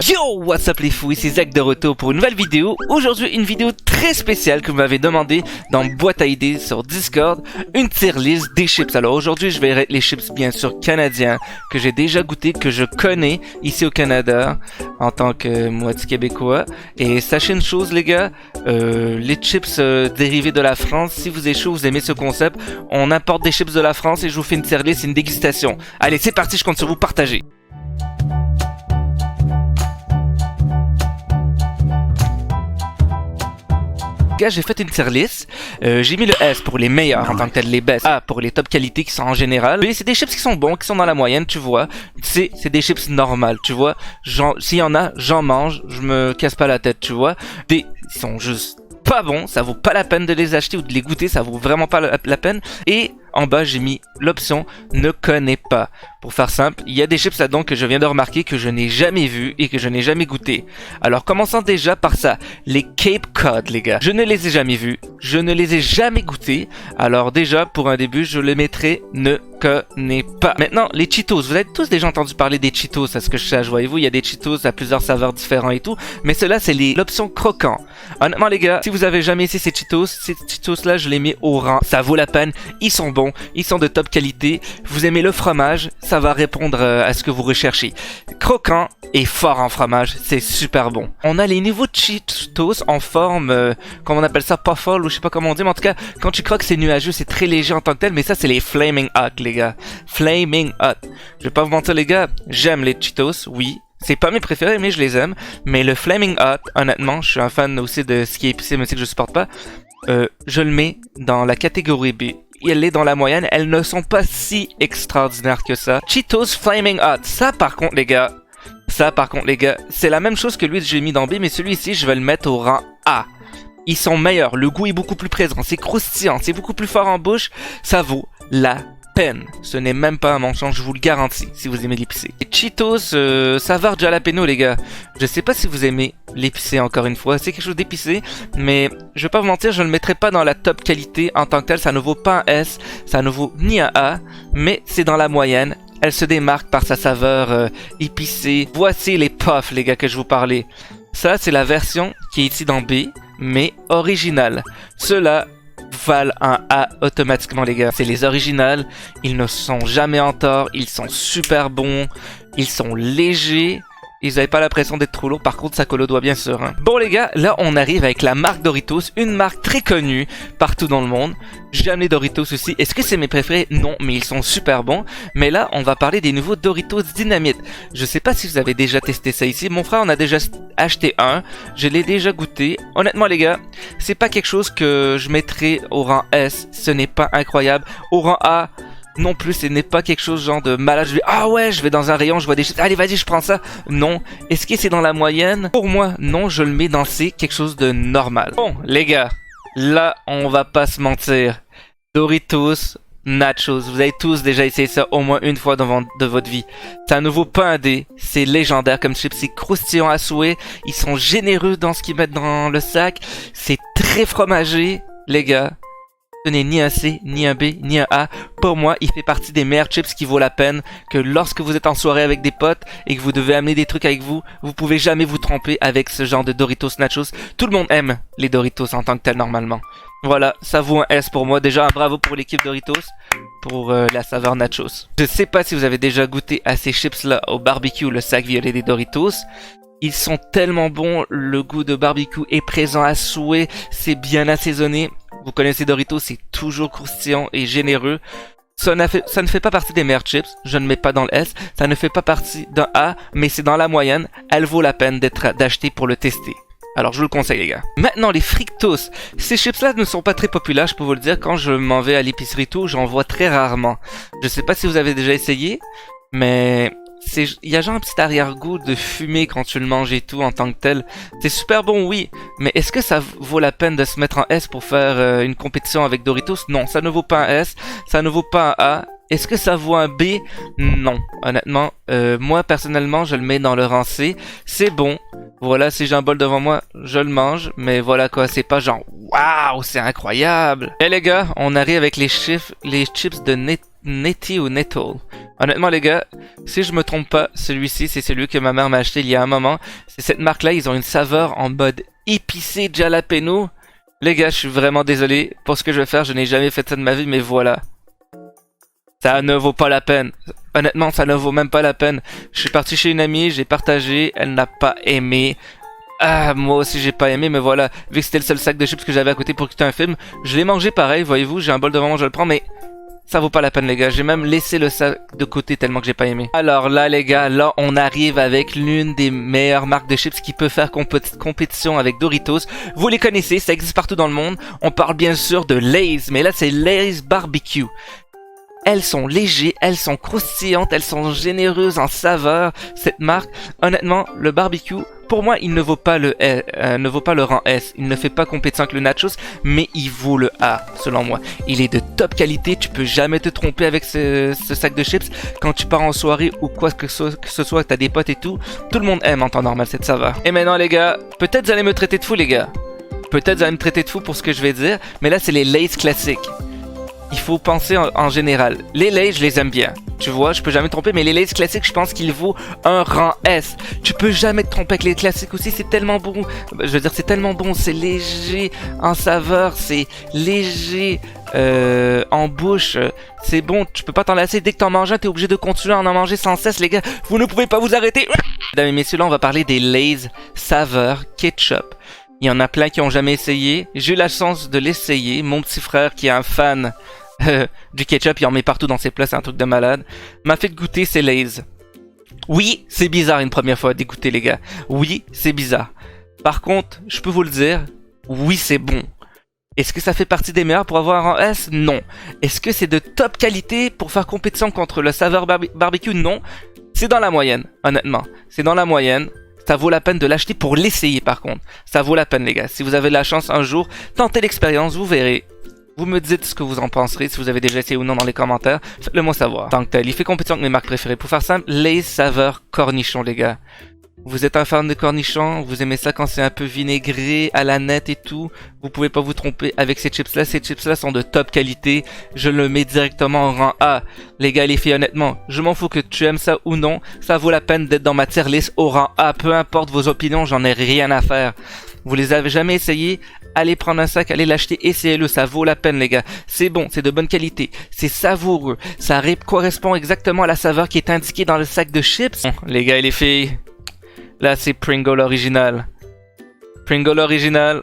Yo, what's up les fous, ici Zach de retour pour une nouvelle vidéo. Aujourd'hui, une vidéo très spéciale que vous m'avez demandé dans boîte à idées sur Discord, une tier list des chips. Alors aujourd'hui, je vais être les chips bien sûr canadiens, que j'ai déjà goûté, que je connais ici au Canada, en tant que moitié québécois. Et sachez une chose les gars, les chips dérivés de la France, si vous êtes chaud, vous aimez ce concept, on importe des chips de la France et je vous fais une tier list, une dégustation. Allez, c'est parti, je compte sur vous, partagez. J'ai fait une tier list, j'ai mis le S pour les meilleurs en tant que tel, les best, A pour les top qualités qui sont en général, B c'est des chips qui sont bons, qui sont dans la moyenne, tu vois, C c'est des chips normales, tu vois, s'il y en a, j'en mange, je me casse pas la tête, tu vois, D ils sont juste pas bons, ça vaut pas la peine de les acheter ou de les goûter, ça vaut vraiment pas la peine, et en bas j'ai mis l'option ne connais pas. Pour faire simple, il y a des chips là-dedans que je viens de remarquer que je n'ai jamais vu et que je n'ai jamais goûté. Alors commençons déjà par ça, les Cape Cod les gars. Je ne les ai jamais vus, je ne les ai jamais goûtés. Alors déjà pour un début je les mettrai ne connais pas. Maintenant les Cheetos, vous avez tous déjà entendu parler des Cheetos, à ce que je sache, voyez-vous, il y a des Cheetos à plusieurs saveurs différents et tout. Mais ceux-là c'est l'option croquant. Honnêtement les gars, si vous avez jamais essayé ces Cheetos là je les mets au rang, ça vaut la peine, ils sont bons, ils sont de top qualité, vous aimez le fromage, ça va répondre à ce que vous recherchez. Croquant et fort en fromage, c'est super bon. On a les nouveaux Cheetos en forme, comment on appelle ça, puffle ou je sais pas comment on dit, mais en tout cas, quand tu croques c'est nuageux, c'est très léger en tant que tel, mais ça c'est les Flaming Hot les gars. Flaming Hot. Je vais pas vous mentir les gars, j'aime les Cheetos, oui. C'est pas mes préférés, mais je les aime. Mais le Flaming Hot, honnêtement, je suis un fan aussi de ce qui est épicé, mais c'est que je supporte pas. Je le mets dans la catégorie B. Elle est dans la moyenne, elles ne sont pas si extraordinaires que ça. Cheetos Flaming Hot, ça par contre les gars, c'est la même chose que lui que j'ai mis dans B, mais celui-ci je vais le mettre au rang A. Ils sont meilleurs, le goût est beaucoup plus présent, c'est croustillant, c'est beaucoup plus fort en bouche, ça vaut la peine. Ce n'est même pas un mensonge, je vous le garantis, si vous aimez l'épicé. Les Cheetos saveur jalapeno les gars. Je sais pas si vous aimez l'épicé encore une fois, c'est quelque chose d'épicé, mais je vais pas vous mentir, je ne le mettrai pas dans la top qualité en tant que tel, ça ne vaut pas un S, ça ne vaut ni un A, mais c'est dans la moyenne. Elle se démarque par sa saveur épicée. Voici les puffs les gars que je vous parlais. Ça c'est la version qui est ici dans B, mais originale. Ceux-là valent un A automatiquement les gars. C'est les originales, ils ne sont jamais en tort, ils sont super bons, ils sont légers, ils n'avaient pas l'impression d'être trop lourds, par contre ça colle au doigt bien sûr. Hein. Bon les gars, là on arrive avec la marque Doritos, une marque très connue partout dans le monde. J'aime les Doritos aussi, est-ce que c'est mes préférés? Non, mais ils sont super bons. Mais là on va parler des nouveaux Doritos Dynamite. Je sais pas si vous avez déjà testé ça ici, mon frère en a déjà acheté un, je l'ai déjà goûté. Honnêtement les gars, c'est pas quelque chose que je mettrais au rang S, ce n'est pas incroyable. Au rang A, non plus, ce n'est pas quelque chose genre de malade, je vais dans un rayon, je vois des chips, allez vas-y je prends ça. Non, est-ce que c'est dans la moyenne? Pour moi, non, je le mets dans C, quelque chose de normal. Bon, les gars, là, on va pas se mentir. Doritos, Nachos, vous avez tous déjà essayé ça au moins une fois de votre vie. Ça ne vaut pas un D, c'est légendaire comme chips, c'est croustillant à souhait, ils sont généreux dans ce qu'ils mettent dans le sac, c'est très fromagé, les gars. Ce n'est ni un C, ni un B, ni un A. Pour moi, il fait partie des meilleurs chips qui vaut la peine. Que lorsque vous êtes en soirée avec des potes et que vous devez amener des trucs avec vous, vous pouvez jamais vous tromper avec ce genre de Doritos Nachos. Tout le monde aime les Doritos en tant que tel normalement. Voilà, ça vaut un S pour moi. Déjà un bravo pour l'équipe Doritos pour la saveur Nachos. Je sais pas si vous avez déjà goûté à ces chips là au barbecue, le sac violet des Doritos. Ils sont tellement bons, le goût de barbecue est présent à souhait, c'est bien assaisonné. Vous connaissez Doritos, c'est toujours croustillant et généreux. Ça ne fait pas partie des meilleurs chips, je ne mets pas dans le S. Ça ne fait pas partie d'un A, mais c'est dans la moyenne. Elle vaut la peine d'acheter pour le tester. Alors je vous le conseille les gars. Maintenant les Fritos. Ces chips là ne sont pas très populaires, je peux vous le dire. Quand je m'en vais à l'épicerie tout, j'en vois très rarement. Je sais pas si vous avez déjà essayé, mais il y a genre un petit arrière-goût de fumée quand tu le manges et tout en tant que tel. C'est super bon, oui, mais est-ce que ça vaut la peine de se mettre en S pour faire une compétition avec Doritos? Non, ça ne vaut pas un S, ça ne vaut pas un A. Est-ce que ça vaut un B? Non, honnêtement, moi personnellement je le mets dans le rang C. C'est bon, voilà, si j'ai un bol devant moi, je le mange, mais voilà quoi, c'est pas genre waouh, c'est incroyable. Et les gars, on arrive avec les chips de Netty ou Nettle. Honnêtement les gars, si je me trompe pas, celui-ci c'est celui que ma mère m'a acheté il y a un moment. C'est cette marque-là, ils ont une saveur en mode épicé jalapeno. Les gars, je suis vraiment désolé pour ce que je vais faire, je n'ai jamais fait ça de ma vie, mais voilà. Ça ne vaut pas la peine. Honnêtement, ça ne vaut même pas la peine. Je suis parti chez une amie, j'ai partagé, elle n'a pas aimé. Ah, moi aussi j'ai pas aimé, mais voilà. Vu que c'était le seul sac de chips que j'avais à côté pour écouter un film, je l'ai mangé pareil, voyez-vous, j'ai un bol devant moi, je le prends, mais ça vaut pas la peine les gars. J'ai même laissé le sac de côté tellement que j'ai pas aimé. Alors là les gars, là on arrive avec l'une des meilleures marques de chips qui peut faire compétition avec Doritos. Vous les connaissez, ça existe partout dans le monde. On parle bien sûr de Lay's, mais là c'est Lay's Barbecue. Elles sont légères, elles sont croustillantes, elles sont généreuses en saveur. Cette marque, honnêtement, le barbecue, pour moi, il ne vaut pas le rang S. Il ne fait pas compétition avec le nachos, mais il vaut le A, selon moi. Il est de top qualité, tu peux jamais te tromper avec ce sac de chips. Quand tu pars en soirée ou quoi que ce soit, que t'as des potes et tout le monde aime en temps normal cette saveur. Et maintenant les gars, peut-être vous allez me traiter de fou les gars. Peut-être vous allez me traiter de fou pour ce que je vais dire, mais là c'est les Lay's classiques. Il faut penser en général. Les Lay's, je les aime bien. Tu vois, je peux jamais me tromper, mais les Lay's classiques, je pense qu'il vaut un rang S. Tu peux jamais te tromper avec les classiques aussi, c'est tellement bon. Je veux dire, c'est tellement bon, c'est léger en saveur, c'est léger en bouche. C'est bon, tu peux pas t'en lasser. Dès que t'en manges un, t'es obligé de continuer à en manger sans cesse, les gars. Vous ne pouvez pas vous arrêter. Mesdames et messieurs, là, on va parler des Lay's saveur ketchup. Il y en a plein qui ont jamais essayé. J'ai eu la chance de l'essayer. Mon petit frère, qui est un fan du ketchup, il en met partout dans ses plats, c'est un truc de malade, m'a fait goûter ces Lay's. Oui, c'est bizarre une première fois à dégoûter les gars. Oui, c'est bizarre. Par contre, je peux vous le dire, oui, c'est bon. Est-ce que ça fait partie des meilleurs pour avoir un rang S? Non. Est-ce que c'est de top qualité pour faire compétition contre le saveur barbecue? Non. C'est dans la moyenne, honnêtement. C'est dans la moyenne. Ça vaut la peine de l'acheter pour l'essayer par contre. Ça vaut la peine les gars. Si vous avez la chance un jour, tentez l'expérience, vous verrez. Vous me dites ce que vous en penserez, si vous avez déjà essayé ou non dans les commentaires. Faites-le moi savoir. Tant que tel, il fait compétition avec mes marques préférées. Pour faire simple, Lay's saveur cornichon les gars. Vous êtes un fan de cornichons, vous aimez ça quand c'est un peu vinaigré, à la nette et tout. Vous pouvez pas vous tromper avec ces chips là. Ces chips là sont de top qualité. Je le mets directement en rang A. Les gars et les filles, honnêtement, je m'en fous que tu aimes ça ou non. Ça vaut la peine d'être dans ma tier list au rang A. Peu importe vos opinions, j'en ai rien à faire. Vous les avez jamais essayé? Allez prendre un sac, allez l'acheter, essayez-le, ça vaut la peine les gars. C'est bon, c'est de bonne qualité, c'est savoureux. Ça correspond exactement à la saveur qui est indiquée dans le sac de chips. Bon, les gars et les filles, là c'est Pringle original. Pringle original.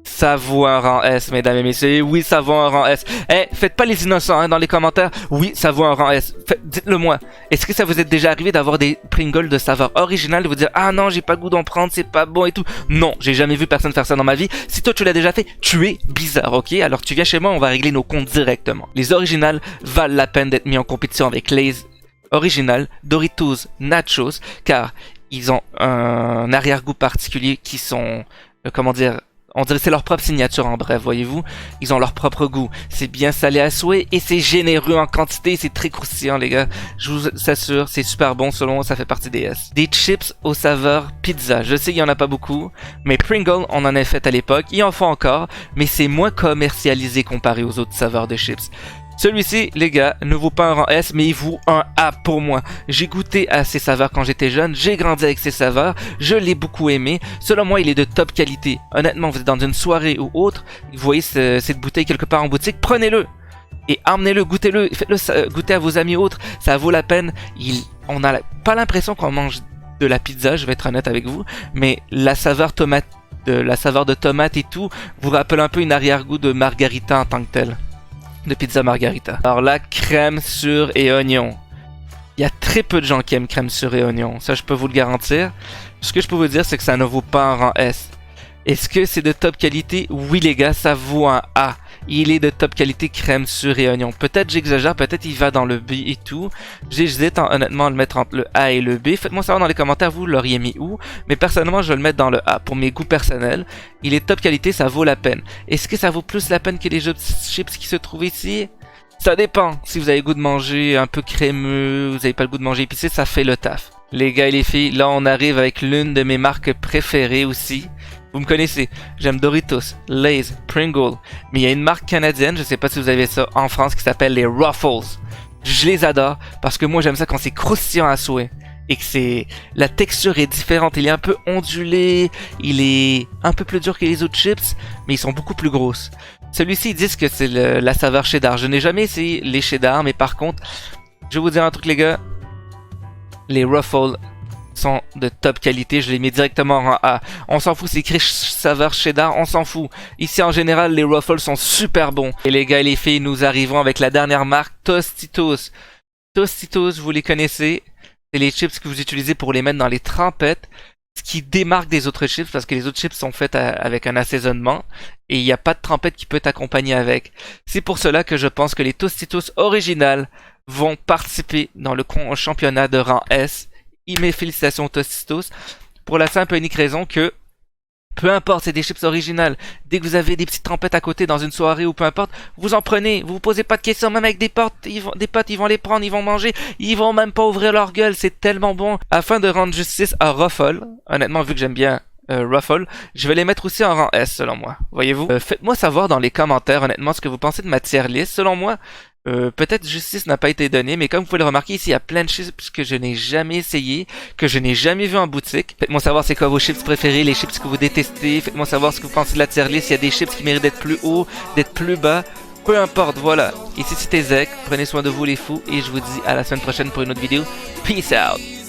Ça vaut un rang S, mesdames et messieurs. Oui, ça vaut un rang S. Eh, faites pas les innocents hein, dans les commentaires. Oui, ça vaut un rang S. Dites-le moi. Est-ce que ça vous est déjà arrivé d'avoir des Pringles de saveur originale, de vous dire ah non, j'ai pas le goût d'en prendre, c'est pas bon et tout. Non, j'ai jamais vu personne faire ça dans ma vie. Si toi tu l'as déjà fait, tu es bizarre, ok? Alors tu viens chez moi, on va régler nos comptes directement. Les originales valent la peine d'être mis en compétition avec Lay's original, Doritos, Nachos, car ils ont un arrière-goût particulier qui sont, comment dire, on dirait que c'est leur propre signature en bref, voyez-vous. Ils ont leur propre goût. C'est bien salé à souhait et c'est généreux en quantité. C'est très croustillant, les gars. Je vous assure, c'est super bon selon moi, ça fait partie des S. Des chips aux saveurs pizza. Je sais qu'il y en a pas beaucoup, mais Pringle, on en a fait à l'époque. Il en faut encore, mais c'est moins commercialisé comparé aux autres saveurs de chips. Celui-ci, les gars, ne vaut pas un rang S, mais il vaut un A pour moi. J'ai goûté à ces saveurs quand j'étais jeune, j'ai grandi avec ces saveurs, je l'ai beaucoup aimé. Selon moi, il est de top qualité. Honnêtement, vous êtes dans une soirée ou autre, vous voyez cette bouteille quelque part en boutique, prenez-le et emmenez-le, goûtez-le, faites-le goûter à vos amis ou autres. Ça vaut la peine. On n'a pas l'impression qu'on mange de la pizza, je vais être honnête avec vous, mais la saveur de tomate et tout vous rappelle un peu une arrière-goût de margarita en tant que tel. De pizza margarita. Alors là, crème sur et oignon. Il y a très peu de gens qui aiment crème sur et oignon. Ça, je peux vous le garantir. Ce que je peux vous dire, c'est que ça ne vaut pas un rang S. Est-ce que c'est de top qualité? Oui, les gars, ça vaut un A. Il est de top qualité crème sur et oignon. Peut-être j'exagère, peut-être il va dans le B et tout. J'hésite honnêtement à le mettre entre le A et le B. Faites-moi savoir dans les commentaires, vous l'auriez mis où. Mais personnellement, je vais le mettre dans le A. Pour mes goûts personnels, il est top qualité, ça vaut la peine. Est-ce que ça vaut plus la peine que les chips qui se trouvent ici? Ça dépend. Si vous avez le goût de manger un peu crémeux, vous n'avez pas le goût de manger épicé, ça fait le taf. Les gars et les filles, là on arrive avec l'une de mes marques préférées aussi. Vous me connaissez, j'aime Doritos, Lay's, Pringle, mais il y a une marque canadienne, je sais pas si vous avez ça en France, qui s'appelle les Ruffles. Je les adore parce que moi j'aime ça quand c'est croustillant à souhait et que la texture est différente, il est un peu ondulé, il est un peu plus dur que les autres chips, mais ils sont beaucoup plus grosses. Celui-ci ils disent que c'est la saveur cheddar. Je n'ai jamais essayé les cheddar, mais par contre, je vais vous dire un truc les gars, les Ruffles sont de top qualité, je les mets directement en rang A. On s'en fout, c'est écrit saveur cheddar, on s'en fout. Ici en général, les Ruffles sont super bons. Et les gars et les filles, nous arrivons avec la dernière marque, Tostitos. Tostitos, vous les connaissez, c'est les chips que vous utilisez pour les mettre dans les trempettes. Ce qui démarque des autres chips, parce que les autres chips sont faites avec un assaisonnement, et il n'y a pas de trempette qui peut t'accompagner avec. C'est pour cela que je pense que les Tostitos originales vont participer dans le championnat de rang S. Mes félicitations aux Tostitos pour la simple et unique raison que peu importe, c'est des chips originales. Dès que vous avez des petites trempettes à côté dans une soirée ou peu importe, vous en prenez, vous vous posez pas de questions, même avec des potes, ils vont les prendre, ils vont manger, ils vont même pas ouvrir leur gueule, c'est tellement bon. Afin de rendre justice à Ruffle, honnêtement vu que j'aime bien Ruffle, je vais les mettre aussi en rang S selon moi, voyez-vous. Faites-moi savoir dans les commentaires honnêtement ce que vous pensez de ma tier list. Selon moi, peut-être justice n'a pas été donnée, mais comme vous pouvez le remarquer ici, il y a plein de chips que je n'ai jamais essayé, que je n'ai jamais vu en boutique. Faites-moi savoir c'est quoi vos chips préférés, les chips que vous détestez. Faites-moi savoir ce que vous pensez de la tier list. Il y a des chips qui méritent d'être plus haut, d'être plus bas. Peu importe, voilà. Ici c'était Zek. Prenez soin de vous les fous et je vous dis à la semaine prochaine pour une autre vidéo. Peace out!